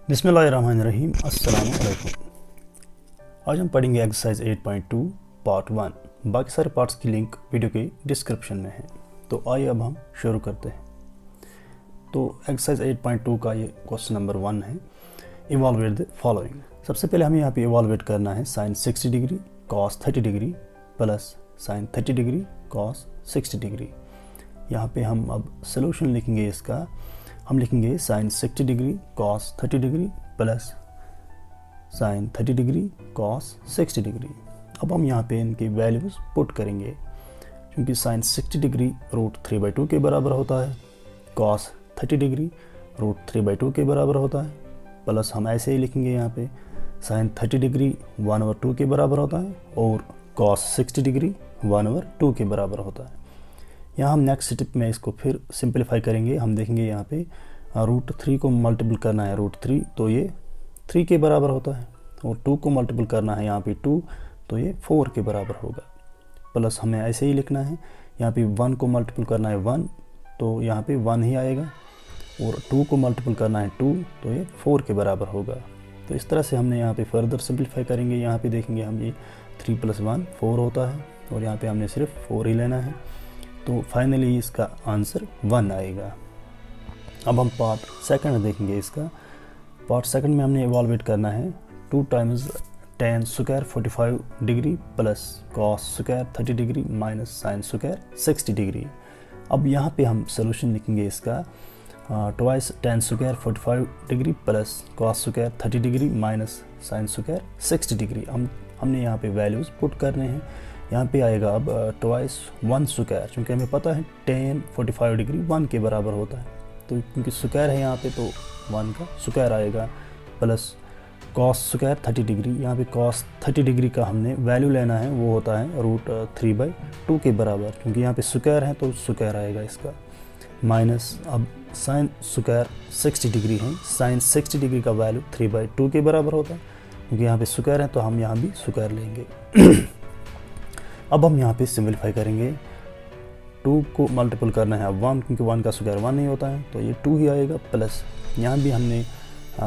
बिस्मिल्लाहिर्रहमानिर्रहीम। अस्सलाम वालेकुम। आज हम पढ़ेंगे एक्सरसाइज 8.2 पार्ट 1। बाकी सारे पार्ट्स की लिंक वीडियो के डिस्क्रिप्शन में है। तो आइए अब हम शुरू करते हैं। तो एक्सरसाइज 8.2 का ये क्वेश्चन नंबर 1 है, इवॉल्वेट द फॉलोइंग। सबसे पहले हमें यहाँ पे इवॉल्वेट करना है sine 60 degree cos 30 degree plus sine 30 degree cos 60 degree. यहाँ पे हम अब सोल्यूशन लिखेंगे इसका। हम लिखेंगे sine 60 degree cos 30 degree plus sine 30 degree cos 60 degree. अब हम यहाँ पे इनकी वैल्यूज़ पुट करेंगे, क्योंकि साइन 60 डिग्री √3/2 के बराबर होता है, कॉस 30 डिग्री √3/2 के बराबर होता है, प्लस हम ऐसे ही लिखेंगे यहाँ पे साइन 30 डिग्री 1/2 के बराबर होता है और कॉस 60 डिग्री 1/2 के बराबर होता है। यहाँ हम नेक्स्ट स्टेप में इसको फिर सिंपलीफाई करेंगे। हम देखेंगे यहाँ पे √3 को मल्टीपल करना है √3, तो ये 3 के बराबर होता है, और 2 को मल्टीपल करना है यहाँ पे 2, तो ये 4 के बराबर होगा। प्लस हमें ऐसे ही लिखना है, यहाँ पे 1 को मल्टीपल करना है 1, तो यहाँ पे 1 ही आएगा, और 2 को मल्टीपल करना है 2, तो ये 4 के बराबर होगा। तो इस तरह से हमने यहाँ पे फर्दर सिंपलीफाई करेंगे। यहाँ पे देखेंगे हम ये 3 + 1 4 होता है, और यहाँ पे हमने सिर्फ 4 ही लेना है, तो फाइनली इसका आंसर 1 आएगा। अब हम पार्ट सेकंड देखेंगे इसका। पार्ट सेकंड में हमने इवॉल्वेट करना है 2 times tan square 45 degree plus cos square 30 degree minus sine square 60 degree. अब यहाँ पे हम सोल्यूशन लिखेंगे इसका twice tan square 45 degree plus cos square 30 degree minus sine square 60 degree. हमने यहाँ पे वैल्यूज़ पुट करने हैं। यहाँ पे आएगा अब ट्वाइस 1 स्क्वायर, क्योंकि हमें पता है tan 45 डिग्री 1 के बराबर होता है, तो क्योंकि स्क्वायर है यहाँ पे तो 1 का स्क्वायर आएगा, प्लस कॉस स्क्वायर 30 डिग्री। यहाँ पे कॉस 30 डिग्री का हमने वैल्यू लेना है, वो होता है √3/2 के बराबर, क्योंकि यहाँ पे स्क्वायर है तो स्क्वायर आएगा इसका, माइनस अब साइन स्क्वायर 60 डिग्री है। साइन 60 डिग्री का वैल्यू 3/2 के बराबर होता है, क्योंकि यहाँ पे स्क्वायर है तो हम यहाँ भी स्क्वायर लेंगे। अब हम यहाँ पे सिंपलीफाई करेंगे। 2 को मल्टीपल करना है 1, क्योंकि 1 का स्क्वायर 1 नहीं होता है, तो ये 2 ही आएगा, प्लस यहाँ भी हमने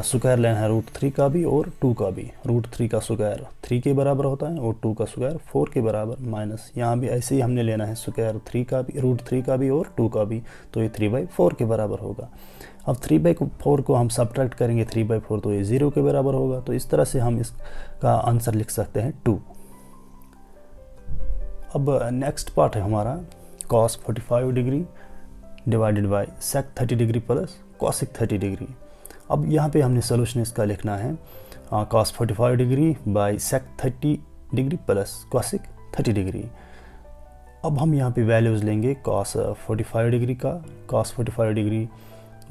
स्क्वायर लेना है √3 का भी और 2 का भी। √3 का स्क्वायर 3 के बराबर होता है और 2 का स्क्वायर 4 के बराबर, माइनस यहाँ भी ऐसे ही हमने लेना है स्क्वायर 3 का भी, √3 का भी और 2 का भी, तो ये 3/4 के बराबर होगा। अब 3/4 को हम सब्ट्रैक्ट करेंगे 3/4, तो ये 0 के बराबर होगा। तो इस तरह से हम इसका आंसर लिख सकते हैं 2। अब नेक्स्ट पार्ट है हमारा cos 45 degree divided by sec 30 degree plus cosec 30 degree. अब यहाँ पे हमने सोल्यूशन इसका लिखना है cos 45 degree bye sec 30 degree plus cosec 30 degree. अब हम यहाँ पे वैल्यूज़ लेंगे cos 45 डिग्री का। cos 45 डिग्री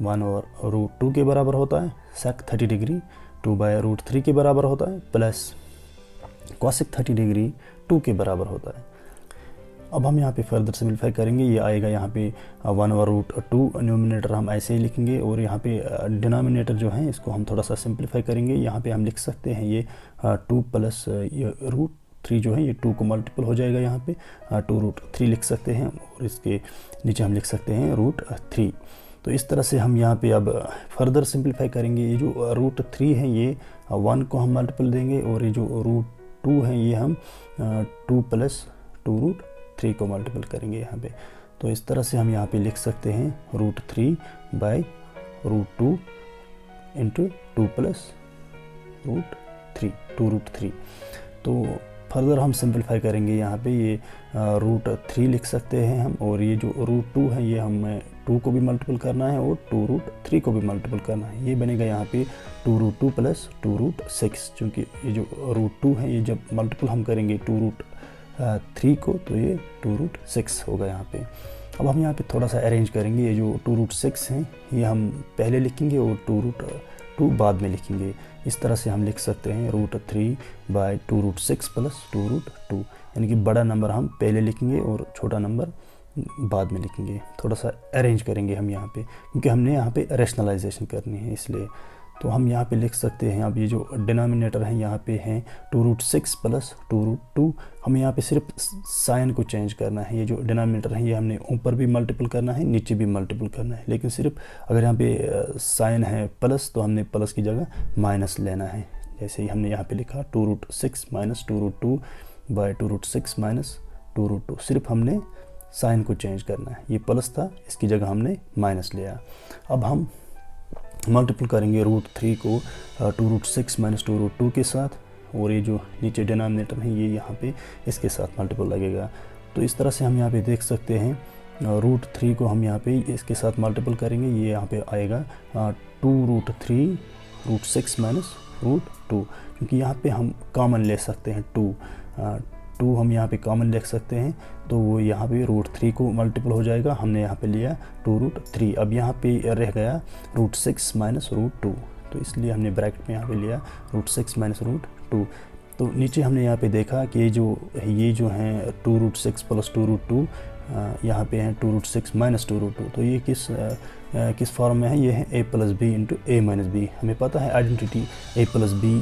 1/√2 के बराबर होता है, sec 30 डिग्री 2/√3 के बराबर होता है, प्लस cosec 30 डिग्री 2 के बराबर होता है। अब हम यहाँ पे फर्दर सिंपलीफाई करेंगे। ये आएगा यहाँ पे 1/√2, न्यूमिनेटर हम ऐसे ही लिखेंगे, और यहाँ पे डिनोमिनेटर जो है इसको हम थोड़ा सा सिंपलीफाई करेंगे। यहाँ पे हम लिख सकते हैं ये 2 प्लस ये √3 जो है ये 2 को मल्टीपल हो जाएगा, यहाँ पे 2√3 लिख सकते हैं, और इसके नीचे हम लिख सकते हैं √3। तो इस तरह से हम यहाँ पे अब फर्दर सिंपलीफाई करेंगे। ये जो √3 है ये 1 को हम मल्टीपल देंगे, और ये जो √2 है ये हम 2 + 2√3 को मल्टीपल करेंगे यहाँ पे। तो इस तरह से हम यहाँ पे लिख सकते हैं √3/√2 × 2 + √3 2√3। तो फर्दर हम सिंपलीफाई करेंगे। यहाँ पे ये √3 लिख सकते हैं हम, और ये जो √2 है ये हमें 2 को भी मल्टीपल करना है और 2√3 को भी मल्टीपल करना है। ये बनेगा यहाँ पे 2√2 + 2√6, क्योंकि ये जो √2 है ये जब मल्टीपल हम करेंगे 2√3 को, तो ये 2√6 होगा यहाँ पे। अब हम यहाँ पे थोड़ा सा अरेंज करेंगे। ये जो 2√6 हैं ये हम पहले लिखेंगे और 2√2 बाद में लिखेंगे। इस तरह से हम लिख सकते हैं √3/2√6 + 2√2, यानी कि बड़ा नंबर हम पहले लिखेंगे और छोटा नंबर बाद में लिखेंगे। थोड़ा सा अरेंज करेंगे हम यहाँ पे, क्योंकि हमने यहाँ पे रैशनलाइजेशन करनी है इसलिए। तो हम यहाँ पे लिख सकते हैं, अब ये जो डिनोमिनेटर है यहाँ पे हैं 2√6 प्लस 2√2। हमें यहाँ पे सिर्फ साइन को चेंज करना है। ये जो डिनोमिनेटर है ये हमने ऊपर भी मल्टीपल करना है, नीचे भी मल्टीपल करना है, लेकिन सिर्फ अगर यहाँ पे साइन है प्लस तो हमने प्लस की जगह माइनस लेना है। जैसे ही हमने यहाँ पे लिखा 2√6 माइनस 2√2 बाय 2√6 माइनस 2√2, सिर्फ हमने साइन को चेंज करना है। ये प्लस था, इसकी जगह हमने माइनस लिया। अब हम मल्टीपल करेंगे √3 को 2√6 माइनस 2√2 के साथ, और ये जो नीचे डिनोमिनेटर है ये यहाँ पे इसके साथ मल्टीपल लगेगा। तो इस तरह से हम यहाँ पे देख सकते हैं √3 को हम यहाँ पे इसके साथ मल्टीपल करेंगे, ये यहाँ पे आएगा 2√3 √6 माइनस √2, क्योंकि यहाँ पे हम कॉमन ले सकते हैं 2 हम यहाँ पे कॉमन लिख सकते हैं, तो वो यहाँ पे √3 को मल्टीपल हो जाएगा। हमने यहाँ पे लिया 2√3, अब यहाँ पे रह गया √6 माइनस √2, तो इसलिए हमने ब्रैकेट में यहाँ पे लिया √6 माइनस √2। तो नीचे हमने यहाँ पे देखा कि ये जो हैं 2√6 प्लस 2√2 यहाँ पे हैं 2√6 माइनस 2√2, तो ये किस फॉर्म में है? ये है a plus B into A minus B. हमें पता है identity a plus B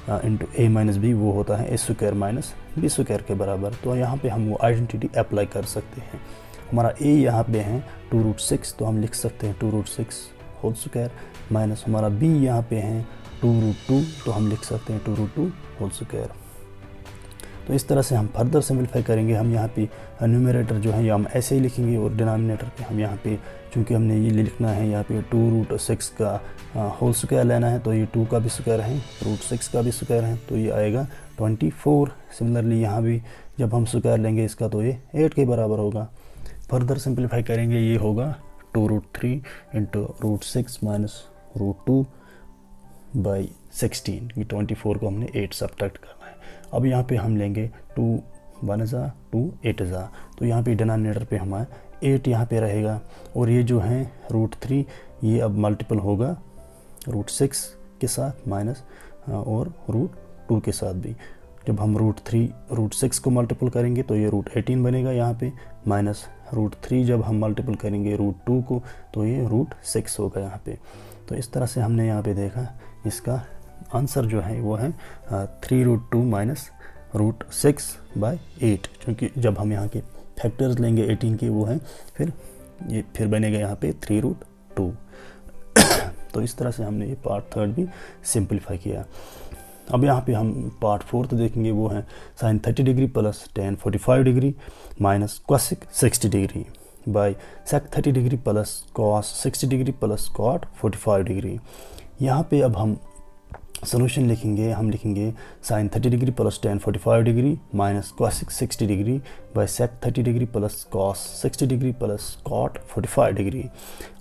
into A minus B वो होता है a² माइनस b² के बराबर। तो यहाँ पे हम वो आइडेंटिटी अप्लाई कर सकते हैं। हमारा a यहाँ पे है 2√6, तो हम लिख सकते हैं 2√6 होल स्क्वायर, माइनस हमारा b यहाँ पे है 2√2, तो हम लिख सकते हैं 2√2 होल स्क्वायर। तो इस तरह से हम फर्दर सिंपलीफाई करेंगे। हम यहाँ पे न्यूमरेटर जो है ये हम ऐसे ही लिखेंगे, और डिनोमिनेटर पे हम यहाँ पे चूँकि हमने ये लिखना है यहाँ पे 2√6 का होल स्क्वायर लेना है, तो ये 2 का भी स्क्वायर है, √6 का भी स्क्वायर है, तो ये आएगा 24। सिमिलरली यहाँ भी जब हम स्क्वायर लेंगे इसका तो ये 8 के बराबर होगा। फर्दर सिंपलीफाई करेंगे, ये होगा 2√3 इंटू √6 माइनस √2 बाई 16। ये 24 को हमने 8 सब्ट्रैक्ट करना है। अब यहाँ पे हम लेंगे 2 1 ज़ा 2 8 ज़ा, तो यहाँ पे डिनोमिनेटर पे हमारा 8 यहाँ पे रहेगा, और ये जो है √3 ये अब मल्टीपल होगा √6 के साथ माइनस और √2 के साथ भी। जब हम √6 को मल्टीपल करेंगे तो ये √18 बनेगा यहाँ पे, माइनस √3 जब हम मल्टीपल करेंगे √2 को तो ये √6 होगा यहाँ पे। तो इस तरह से हमने यहाँ पे देखा, इसका आंसर जो है वो है 3√2 माइनस √6 बाई 8, क्योंकि जब हम यहाँ के फैक्टर्स लेंगे 18 के वो हैं फिर बनेगा यहाँ पे 3√2। तो इस तरह से हमने ये पार्ट थर्ड भी सिंपलीफाई किया। अब यहाँ पे हम पार्ट फोर्थ देखेंगे, वो है sine 30 degree plus tan 45 degree minus cosec 60 degree by sec 30 degree plus cos 60 degree plus cot 45 degree. यहाँ पे अब हम सोल्यूशन लिखेंगे, हम लिखेंगे sine 30 degree plus tan 45 degree minus cosec 60 degree by sec 30 degree plus cos 60 degree plus cot 45 degree.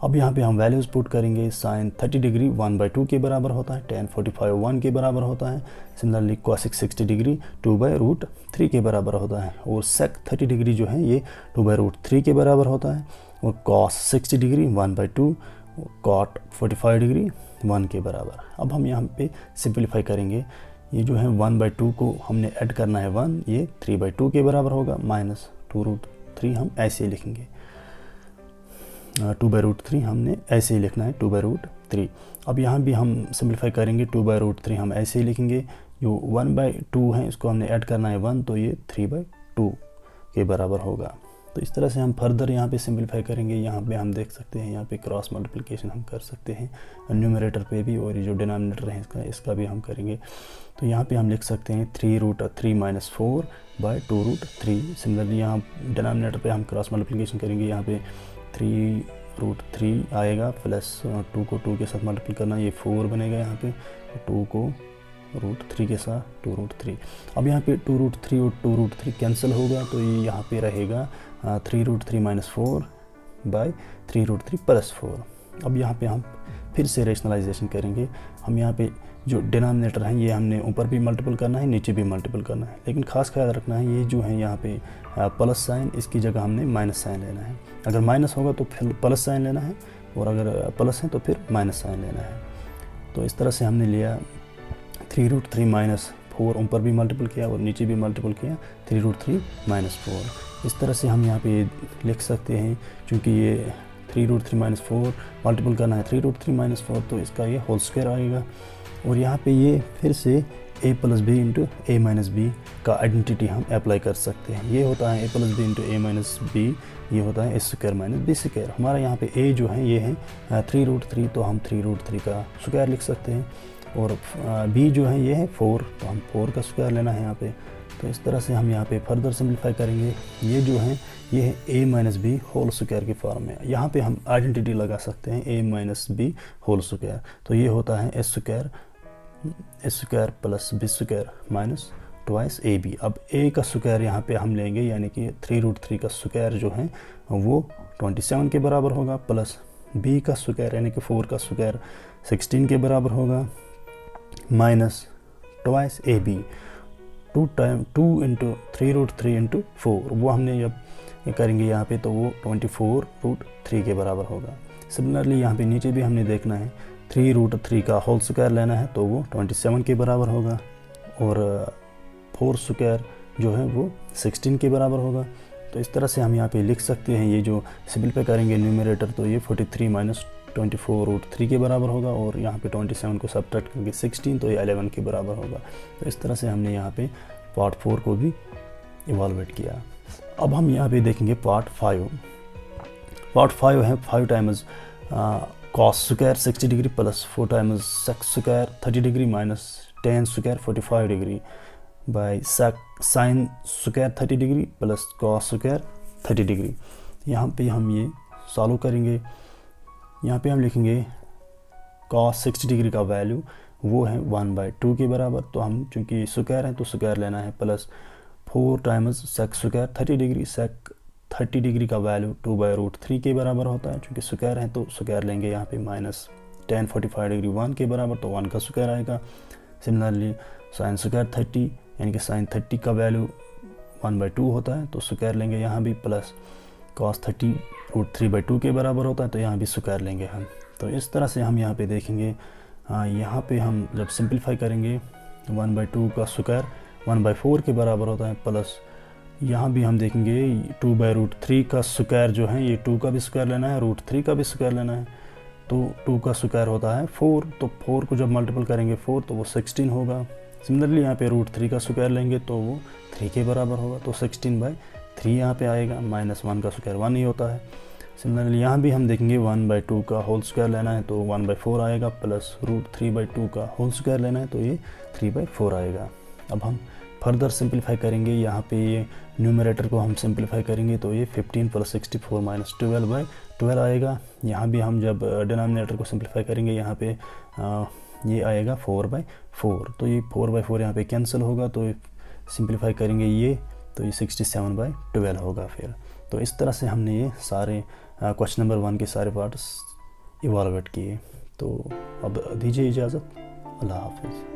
अब यहाँ पे हम वैल्यूज़ पुट करेंगे। साइन 30 डिग्री 1/2 के बराबर होता है, टेन 45 1 के बराबर होता है। सिमिलरली कॉसिक 60 डिग्री 2/√3 के बराबर होता है, और सेक 30 डिग्री जो है ये 2/√3 के बराबर होता है, और कॉस 60 डिग्री 1/2, कॉट 45 डिग्री 1 के बराबर। अब हम यहाँ पे सिंपलीफाई करेंगे, ये जो है 1/2 को हमने ऐड करना है 1, ये 3/2 के बराबर होगा, माइनस 2√3 हम ऐसे ही लिखेंगे, 2/√3 हमने ऐसे ही लिखना है 2/√3। अब यहाँ भी हम सिंपलीफाई करेंगे, 2/√3 हम ऐसे ही लिखेंगे, जो 1/2 है इसको हमने ऐड करना है 1, तो ये 3/2 के बराबर होगा। तो इस तरह से हम फर्दर यहाँ पे सिंपलीफाई करेंगे। यहाँ पे हम देख सकते हैं, यहाँ पे क्रॉस मल्टीप्लिकेशन हम कर सकते हैं न्यूमरेटर पे भी, और ये जो डिनोमिनेटर है इसका भी हम करेंगे। तो यहाँ पे हम लिख सकते हैं 3√3 माइनस 4 बाई 2√3। सिमिलरली यहाँ डिनोमिनेटर पे हम क्रॉस मल्टीप्लिकेशन करेंगे, यहाँ पे 3√3 आएगा प्लस 2 को 2 के साथ मल्टीप्लाई करना, ये 4 बनेगा यहाँ पे, 2 को √3 के साथ 2√3। अब यहाँ पे 2√3 और 2√3 कैंसिल होगा, तो ये यहाँ पे रहेगा 3√3 माइनस 4 बाई 3√3 प्लस 4। अब यहाँ पे हम फिर से रेशनलाइजेशन करेंगे। हम यहाँ पे जो डिनोमिनेटर है ये हमने ऊपर भी मल्टीपल करना है, नीचे भी मल्टीपल करना है, लेकिन खास ख्याल रखना है ये जो है यहाँ पे प्लस साइन, इसकी जगह हमने माइनस साइन लेना है। अगर माइनस होगा तो फिर प्लस साइन लेना है, और अगर प्लस है तो फिर माइनस साइन लेना है। तो इस तरह से हमने लिया 3√3 माइनस 4, ऊपर भी मल्टीपल किया और नीचे भी मल्टीपल किया, 3√3 माइनस 4। इस तरह से हम यहाँ पे लिख सकते हैं, क्योंकि ये 3√3 माइनस 4 मल्टीपल करना है 3√3 माइनस 4, तो इसका ये होल स्क्वायर आएगा। और यहाँ पे ये फिर से a plus B into A minus B का आइडेंटिटी हम अप्लाई कर सकते हैं। ये होता है a plus B into A minus B, ये होता है a square minus B square. हमारा यहाँ पे a जो है ये है 3√3, तो हम 3√3 का स्क्वायर लिख सकते हैं। और b जो है ये है 4, तो हम 4 का स्क्वायर लेना है यहाँ पे। तो इस तरह से हम यहाँ पे फर्दर सिंप्लीफाई करेंगे। ये जो है ये है a minus B whole square की फॉर्म में। यहाँ पे हम आइडेंटिटी लगा सकते हैं a minus B whole square, तो ये होता है a square plus B square minus twice A B. अब a का स्क्वायर यहाँ पे हम लेंगे, यानी कि 3√3 का स्क्वायर जो है वो 27 के बराबर होगा, प्लस b का स्क्वायर यानी कि 4 का स्क्वायर 16 के बराबर होगा, minus twice A B 2 into 3√3 into 4, वो हमने जब ये करेंगे यहाँ पे तो वो 24√3 के बराबर होगा। सिमिलरली यहाँ पे नीचे भी हमने देखना है 3√3 का होल स्क्वायर लेना है, तो वो 27 के बराबर होगा, और 4 स्क्वायर जो है वो 16 के बराबर होगा। तो इस तरह से हम यहाँ पे लिख सकते हैं। ये जो सिंपलीफाई करेंगे न्यूमरेटर, तो ये 43 माइनस 24√3 के बराबर होगा, और यहाँ पे 27 को सब्ट्रैक्ट करके 16, तो ये 11 के बराबर होगा। तो इस तरह से हमने यहाँ पे पार्ट 4 को भी इवाल्वेट किया। अब हम यहाँ पे देखेंगे पार्ट 5। पार्ट 5 है 5 times cos square 60 degree plus 4 times sec square 30 degree minus tan square 45 degree by sec sine square 30 degree plus cos square 30 degree. यहाँ पे हम ये सॉल्व करेंगे। यहाँ पे हम लिखेंगे कॉस 60 डिग्री का वैल्यू वो है 1/2 के बराबर, तो हम चूँकि स्क्वायर है तो स्क्वायर लेना है, plus 4 times sec square 30 degree. Sec 30 degree का वैल्यू 2/√3 के बराबर होता है, चूँकि स्क्वायर है तो स्क्वायर लेंगे यहाँ पे, माइनस tan 45 डिग्री 1 के बराबर, तो 1 का स्क्वायर आएगा। सिमिलरली साइन स्क्वायर 30 यानी कि साइन 30 का वैल्यू 1/2 होता है, तो स्क्वायर लेंगे यहाँ भी, प्लस cos 30 √3/2 के बराबर होता है, तो यहाँ भी स्क्वायर लेंगे हम। तो इस तरह से हम यहाँ पे देखेंगे। यहाँ पे हम जब सिंपलीफाई करेंगे 1/2 का स्क्वायर 1/4 के बराबर होता है, प्लस यहाँ भी हम देखेंगे 2/√3 का स्क्वायर जो है ये 2 का भी स्क्वायर लेना है, √3 का भी स्क्वायर लेना है, तो 2 का स्क्वायर होता है 4, तो 4 को जब मल्टीपल करेंगे 4 तो वो 16 होगा। सिमिलरली यहाँ पे √3 का स्क्वायर लेंगे तो वो 3 के बराबर होगा, तो 16/3 यहाँ पे आएगा, माइनस 1 का स्क्वायर 1 ही होता है। सिमिलरली यहाँ भी हम देखेंगे 1/2 का होल स्क्वायर लेना है तो 1/4 आएगा, प्लस √3/2 का होल स्क्वायर लेना है तो ये 3/4 आएगा। अब हम फर्दर सिंपलीफाई करेंगे। यहाँ पे ये न्यूमरेटर को हम सिंपलीफाई करेंगे तो ये 15 + 64 - 12/12 आएगा। यहाँ भी हम जब डिनोमिनेटर को सिंपलीफाई करेंगे यहाँ पे ये आएगा 4/4, तो ये 4/4 यहाँ पे कैंसिल होगा, तो सिंपलीफाई करेंगे ये तो ये 67/12 होगा फिर। तो इस तरह से हमने ये सारे क्वेश्चन नंबर 1 के सारे पार्ट्स इवाल्वेट किए। तो अब दीजिए इजाज़त, अल्लाह हाफिज़।